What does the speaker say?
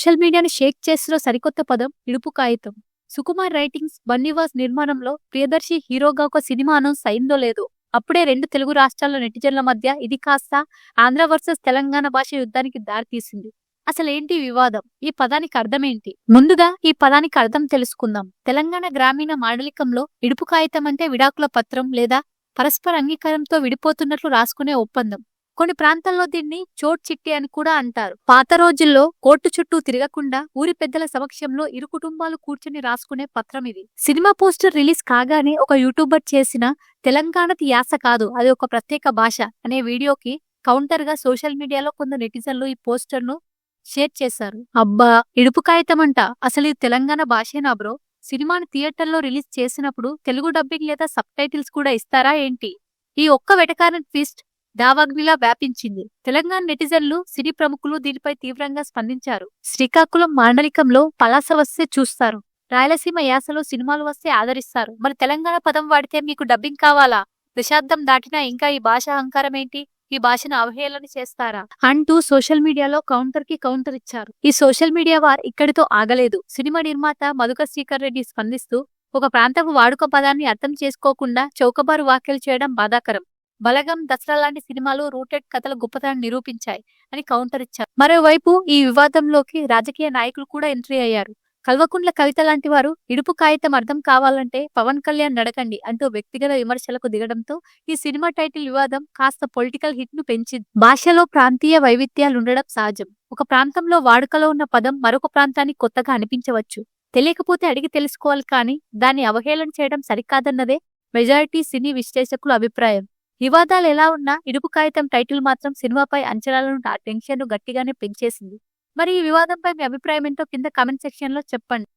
Social మీడియాని షేక్ చేస్తున్న సరికొత్త పదం ఇడుపు కాగితం. సుకుమార్ రైటింగ్స్, బన్నీవాస్ నిర్మాణంలో ప్రియదర్శి హీరోగా ఒక సినిమా అనౌన్స్ అయిందో లేదో అప్పుడే రెండు తెలుగు రాష్ట్రాల నెటిజన్ల మధ్య ఇది కాస్త ఆంధ్ర వర్సెస్ తెలంగాణ భాష యుద్ధానికి దారితీసింది. అసలేంటి వివాదం? ఈ పదానికి అర్థమేంటి? ముందుగా ఈ పదానికి అర్థం తెలుసుకుందాం. తెలంగాణ గ్రామీణ మాండలికంలో ఇడుపు కాగితం అంటే విడాకుల పత్రం లేదా పరస్పర అంగీకారంతో విడిపోతున్నట్లు రాసుకునే ఒప్పందం. కొన్ని ప్రాంతాల్లో దీన్ని చోట్ చిట్టి అని కూడా అంటారు. పాత రోజుల్లో కోర్టు చుట్టూ తిరగకుండా ఊరి పెద్దల సమక్షంలో ఇరు కుటుంబాలు కూర్చుని రాసుకునే పత్రం ఇది. సినిమా పోస్టర్ రిలీజ్ కాగానే ఒక యూట్యూబర్ చేసిన తెలంగాణది యాస కాదు, అది ఒక ప్రత్యేక భాష అనే వీడియోకి కౌంటర్ గా సోషల్ మీడియాలో కొందరు నెటిజన్లు ఈ పోస్టర్ ను షేర్ చేశారు. అబ్బా, ఇడుపు కాగితం అంట, అసలు ఇది తెలంగాణ భాషేనా బ్రో? సినిమాని థియేటర్లో రిలీజ్ చేసినప్పుడు తెలుగు డబ్బింగ్ లేదా సబ్ టైటిల్స్ కూడా ఇస్తారా ఏంటి? ఈ ఒక్క వెటకారం ట్విస్ట్ దావాగ్నిలా వ్యాపించింది. తెలంగాణ నెటిజన్లు, సినీ ప్రముఖులు దీనిపై తీవ్రంగా స్పందించారు. శ్రీకాకుళం మాండలికంలో పలాస వస్తే చూస్తారు, రాయలసీమ యాసలో సినిమాలు వస్తే ఆదరిస్తారు. మరి తెలంగాణ పదం వాడితే మీకు డబ్బింగ్ కావాలా? దశాబ్దం దాటినా ఇంకా ఈ భాష అహంకారం ఏంటి? ఈ భాషను అవహేళన చేస్తారా అంటూ సోషల్ మీడియాలో కౌంటర్ కి కౌంటర్ ఇచ్చారు. ఈ సోషల్ మీడియా వార్ ఇక్కడితో ఆగలేదు. సినిమా నిర్మాత మధుకర్ శ్రీకర్ రెడ్డి స్పందిస్తూ ఒక ప్రాంతపు వాడుక పదాన్ని అర్థం చేసుకోకుండా చౌకబారు వ్యాఖ్యలు చేయడం బాధాకరం. బలగం, దసరా లాంటి సినిమాలు రూటెడ్ కథల గొప్పతనాన్ని నిరూపించాయి అని కౌంటర్ ఇచ్చారు. మరోవైపు ఈ వివాదంలోకి రాజకీయ నాయకులు కూడా ఎంట్రీ అయ్యారు. కల్వకుంట్ల కవిత లాంటి వారు ఇడుపు కాగితం అర్థం కావాలంటే పవన్ కళ్యాణ్ నడకండి అంటూ వ్యక్తిగత విమర్శలకు దిగడంతో ఈ సినిమా టైటిల్ వివాదం కాస్త పొలిటికల్ హిట్ ను పెంచింది. భాషలో ప్రాంతీయ వైవిధ్యాలుండడం సహజం. ఒక ప్రాంతంలో వాడుకలో ఉన్న పదం మరొక ప్రాంతానికి కొత్తగా అనిపించవచ్చు. తెలియకపోతే అడిగి తెలుసుకోవాలి, కానీ దాన్ని అవహేళన చేయడం సరికాదన్నదే మెజారిటీ సినీ విశ్లేషకుల అభిప్రాయం. వివాదాలు ఎలా ఉన్నా ఇడుపు కాగితం టైటిల్ మాత్రం సినిమాపై అంచనాలను, టెన్షన్ ను గట్టిగానే పెంచేసింది. మరి ఈ వివాదంపై మీ అభిప్రాయం ఏంటో కింద కామెంట్ సెక్షన్ లో చెప్పండి.